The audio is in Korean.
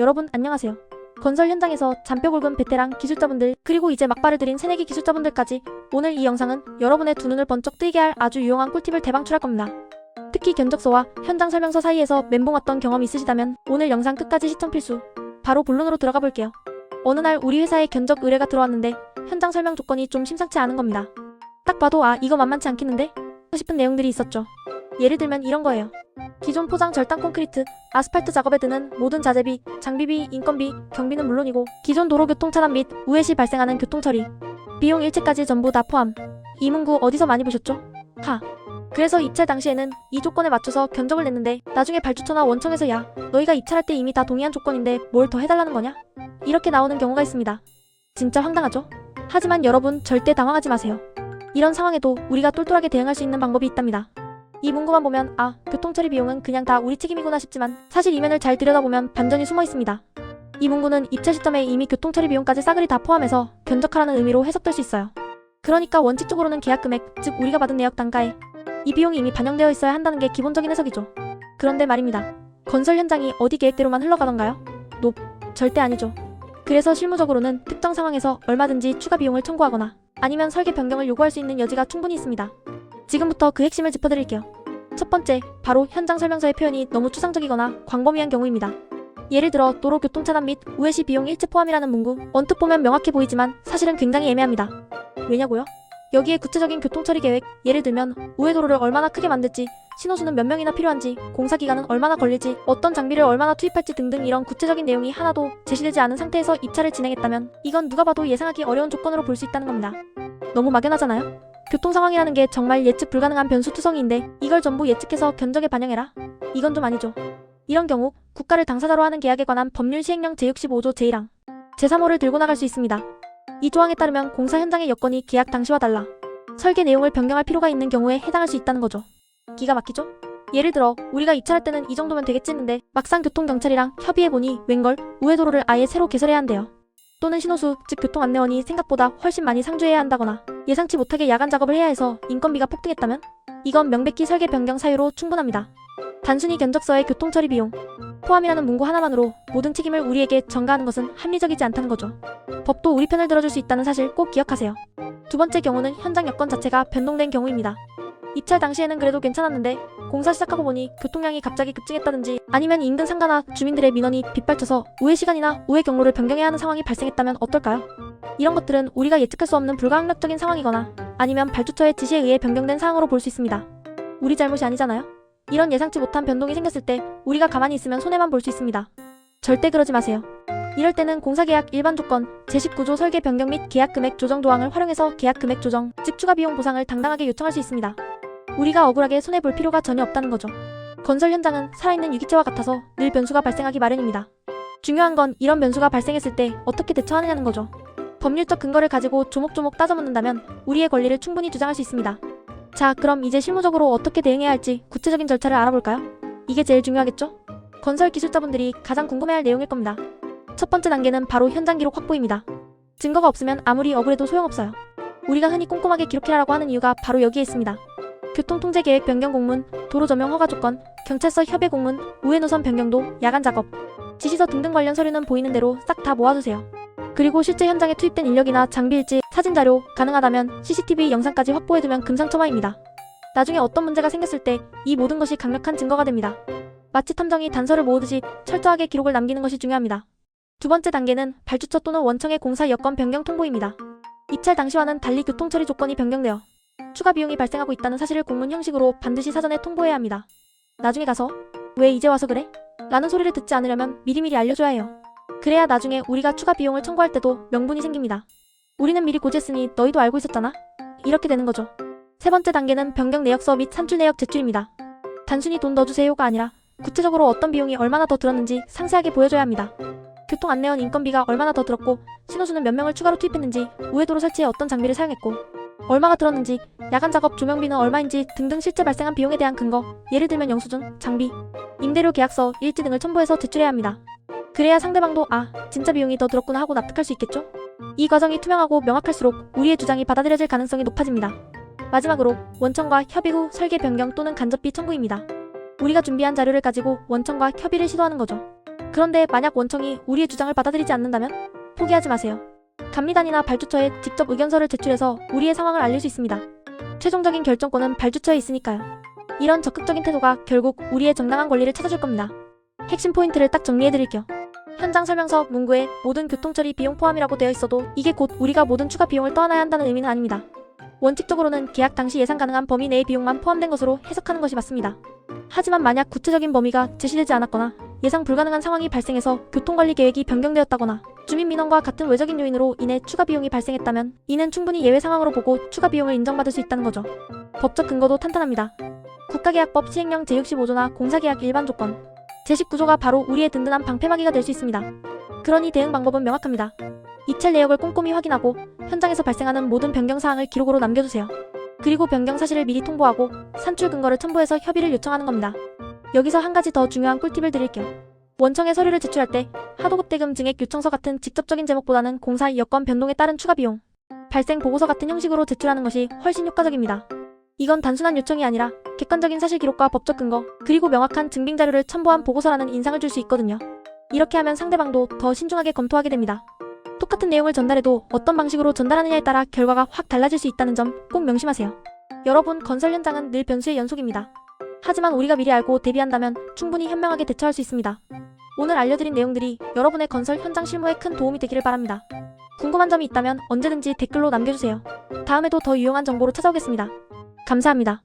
여러분 안녕하세요. 건설 현장에서 잔뼈 굵은 베테랑 기술자분들 그리고 이제 막발을 들인 새내기 기술자분들까지 오늘 이 영상은 여러분의 두 눈을 번쩍 뜨게 할 아주 유용한 꿀팁을 대방출할 겁니다. 특히 견적서와 현장 설명서 사이에서 멘붕 왔던 경험이 있으시다면 오늘 영상 끝까지 시청 필수. 바로 본론으로 들어가 볼게요. 어느 날 우리 회사에 견적 의뢰가 들어왔는데 현장 설명 조건이 좀 심상치 않은 겁니다. 딱 봐도 이거 만만치 않겠는데? 하고 싶은 내용들이 있었죠. 예를 들면 이런 거예요. 기존 포장 절단 콘크리트, 아스팔트 작업에 드는 모든 자재비, 장비비, 인건비, 경비는 물론이고 기존 도로 교통 차단 및 우회 시 발생하는 교통처리, 비용 일체까지 전부 다 포함. 이 문구 어디서 많이 보셨죠? 그래서 입찰 당시에는 이 조건에 맞춰서 견적을 냈는데 나중에 발주처나 원청에서 야, 너희가 입찰할 때 이미 다 동의한 조건인데 뭘 더 해달라는 거냐? 이렇게 나오는 경우가 있습니다. 진짜 황당하죠? 하지만 여러분 절대 당황하지 마세요. 이런 상황에도 우리가 똘똘하게 대응할 수 있는 방법이 있답니다. 이 문구만 보면 교통처리 비용은 그냥 다 우리 책임이구나 싶지만 사실 이면을 잘 들여다보면 반전이 숨어 있습니다. 이 문구는 입찰 시점에 이미 교통처리 비용까지 싸그리 다 포함해서 견적하라는 의미로 해석될 수 있어요. 그러니까 원칙적으로는 계약 금액, 즉 우리가 받은 내역 단가에 이 비용이 이미 반영되어 있어야 한다는 게 기본적인 해석이죠. 그런데 말입니다. 건설 현장이 어디 계획대로만 흘러가던가요? 절대 아니죠. 그래서 실무적으로는 특정 상황에서 얼마든지 추가 비용을 청구하거나 아니면 설계 변경을 요구할 수 있는 여지가 충분히 있습니다. 지금부터 그 핵심을 짚어드릴게요. 첫 번째, 바로 현장 설명서의 표현이 너무 추상적이거나 광범위한 경우입니다. 예를 들어 도로 교통차단 및 우회 시 비용 일체 포함이라는 문구, 언뜻 보면 명확해 보이지만 사실은 굉장히 애매합니다. 왜냐고요? 여기에 구체적인 교통처리 계획, 예를 들면 우회 도로를 얼마나 크게 만들지, 신호수는 몇 명이나 필요한지, 공사 기간은 얼마나 걸릴지, 어떤 장비를 얼마나 투입할지 등등 이런 구체적인 내용이 하나도 제시되지 않은 상태에서 입찰을 진행했다면 이건 누가 봐도 예상하기 어려운 조건으로 볼 수 있다는 겁니다. 너무 막연하잖아요? 교통 상황이라는 게 정말 예측 불가능한 변수투성이인데 이걸 전부 예측해서 견적에 반영해라? 이건 좀 아니죠. 이런 경우 국가를 당사자로 하는 계약에 관한 법률 시행령 제65조 제1항, 제3호를 들고 나갈 수 있습니다. 이 조항에 따르면 공사 현장의 여건이 계약 당시와 달라 설계 내용을 변경할 필요가 있는 경우에 해당할 수 있다는 거죠. 기가 막히죠? 예를 들어 우리가 입찰할 때는 이 정도면 되겠지 했는데 막상 교통경찰이랑 협의해보니 웬걸 우회도로를 아예 새로 개설해야 한대요. 또는 신호수, 즉 교통안내원이 생각보다 훨씬 많이 상주해야 한다거나 예상치 못하게 야간 작업을 해야 해서 인건비가 폭등했다면 이건 명백히 설계 변경 사유로 충분합니다. 단순히 견적서의 교통처리 비용 포함이라는 문구 하나만으로 모든 책임을 우리에게 전가하는 것은 합리적이지 않다는 거죠. 법도 우리 편을 들어줄 수 있다는 사실 꼭 기억하세요. 두 번째 경우는 현장 여건 자체가 변동된 경우입니다. 입찰 당시에는 그래도 괜찮았는데 공사 시작하고 보니 교통량이 갑자기 급증했다든지 아니면 인근 상가나 주민들의 민원이 빗발쳐서 우회 시간이나 우회 경로를 변경해야 하는 상황이 발생했다면 어떨까요? 이런 것들은 우리가 예측할 수 없는 불가항력적인 상황이거나 아니면 발주처의 지시에 의해 변경된 사항으로 볼 수 있습니다. 우리 잘못이 아니잖아요? 이런 예상치 못한 변동이 생겼을 때 우리가 가만히 있으면 손해만 볼 수 있습니다. 절대 그러지 마세요. 이럴 때는 공사계약 일반 조건 제19조 설계 변경 및 계약 금액 조정 조항을 활용해서 계약 금액 조정, 즉 추가 비용 보상을 당당하게 요청할 수 있습니다. 우리가 억울하게 손해볼 필요가 전혀 없다는 거죠. 건설 현장은 살아있는 유기체와 같아서 늘 변수가 발생하기 마련입니다. 중요한 건 이런 변수가 발생했을 때 어떻게 대처하느냐는 거죠. 법률적 근거를 가지고 조목조목 따져묻는다면 우리의 권리를 충분히 주장할 수 있습니다. 자, 그럼 이제 실무적으로 어떻게 대응해야 할지 구체적인 절차를 알아볼까요? 이게 제일 중요하겠죠? 건설 기술자분들이 가장 궁금해할 내용일 겁니다. 첫 번째 단계는 바로 현장 기록 확보입니다. 증거가 없으면 아무리 억울해도 소용없어요. 우리가 흔히 꼼꼼하게 기록해라라고 하는 이유가 바로 여기에 있습니다. 교통통제계획 변경 공문, 도로 점용 허가 조건, 경찰서 협의 공문, 우회 노선 변경도, 야간 작업, 지시서 등등 관련 서류는 보이는 대로 싹 다 모아두세요. 그리고 실제 현장에 투입된 인력이나 장비 일지, 사진 자료, 가능하다면 CCTV 영상까지 확보해두면 금상첨화입니다. 나중에 어떤 문제가 생겼을 때 이 모든 것이 강력한 증거가 됩니다. 마치 탐정이 단서를 모으듯이 철저하게 기록을 남기는 것이 중요합니다. 두 번째 단계는 발주처 또는 원청의 공사 여건 변경 통보입니다. 입찰 당시와는 달리 교통처리 조건이 변경되어 추가 비용이 발생하고 있다는 사실을 공문 형식으로 반드시 사전에 통보해야 합니다. 나중에 가서 왜 이제 와서 그래? 라는 소리를 듣지 않으려면 미리미리 알려줘야 해요. 그래야 나중에 우리가 추가 비용을 청구할 때도 명분이 생깁니다. 우리는 미리 고지했으니 너희도 알고 있었잖아? 이렇게 되는 거죠. 세 번째 단계는 변경 내역서 및 산출 내역 제출입니다. 단순히 돈 넣어주세요가 아니라 구체적으로 어떤 비용이 얼마나 더 들었는지 상세하게 보여줘야 합니다. 교통 안내원 인건비가 얼마나 더 들었고 신호수는 몇 명을 추가로 투입했는지 우회도로 설치에 어떤 장비를 사용했고 얼마가 들었는지 야간 작업 조명비는 얼마인지 등등 실제 발생한 비용에 대한 근거, 예를 들면 영수증, 장비, 임대료 계약서, 일지 등을 첨부해서 제출해야 합니다. 그래야 상대방도 진짜 비용이 더 들었구나 하고 납득할 수 있겠죠? 이 과정이 투명하고 명확할수록 우리의 주장이 받아들여질 가능성이 높아집니다. 마지막으로 원청과 협의 후 설계 변경 또는 간접비 청구입니다. 우리가 준비한 자료를 가지고 원청과 협의를 시도하는 거죠. 그런데 만약 원청이 우리의 주장을 받아들이지 않는다면 포기하지 마세요. 감리단이나 발주처에 직접 의견서를 제출해서 우리의 상황을 알릴 수 있습니다. 최종적인 결정권은 발주처에 있으니까요. 이런 적극적인 태도가 결국 우리의 정당한 권리를 찾아줄 겁니다. 핵심 포인트를 딱 정리해드릴게요. 현장 설명서 문구에 모든 교통처리 비용 포함이라고 되어 있어도 이게 곧 우리가 모든 추가 비용을 떠안아야 한다는 의미는 아닙니다. 원칙적으로는 계약 당시 예상 가능한 범위 내의 비용만 포함된 것으로 해석하는 것이 맞습니다. 하지만 만약 구체적인 범위가 제시되지 않았거나 예상 불가능한 상황이 발생해서 교통관리 계획이 변경되었다거나 주민 민원과 같은 외적인 요인으로 인해 추가 비용이 발생했다면 이는 충분히 예외 상황으로 보고 추가 비용을 인정받을 수 있다는 거죠. 법적 근거도 탄탄합니다. 국가계약법 시행령 제65조나 공사계약 일반 조건, 제19조가 바로 우리의 든든한 방패막이가 될 수 있습니다. 그러니 대응 방법은 명확합니다. 이찰 내역을 꼼꼼히 확인하고 현장에서 발생하는 모든 변경사항을 기록으로 남겨두세요. 그리고 변경 사실을 미리 통보하고 산출 근거를 첨부해서 협의를 요청하는 겁니다. 여기서 한 가지 더 중요한 꿀팁을 드릴게요. 원청에 서류를 제출할 때 하도급 대금 증액 요청서 같은 직접적인 제목보다는 공사 여건 변동에 따른 추가 비용, 발생 보고서 같은 형식으로 제출하는 것이 훨씬 효과적입니다. 이건 단순한 요청이 아니라 객관적인 사실 기록과 법적 근거, 그리고 명확한 증빙 자료를 첨부한 보고서라는 인상을 줄 수 있거든요. 이렇게 하면 상대방도 더 신중하게 검토하게 됩니다. 똑같은 내용을 전달해도 어떤 방식으로 전달하느냐에 따라 결과가 확 달라질 수 있다는 점 꼭 명심하세요. 여러분, 건설 현장은 늘 변수의 연속입니다. 하지만 우리가 미리 알고 대비한다면 충분히 현명하게 대처할 수 있습니다. 오늘 알려드린 내용들이 여러분의 건설 현장 실무에 큰 도움이 되기를 바랍니다. 궁금한 점이 있다면 언제든지 댓글로 남겨주세요. 다음에도 더 유용한 정보로 찾아오겠습니다. 감사합니다.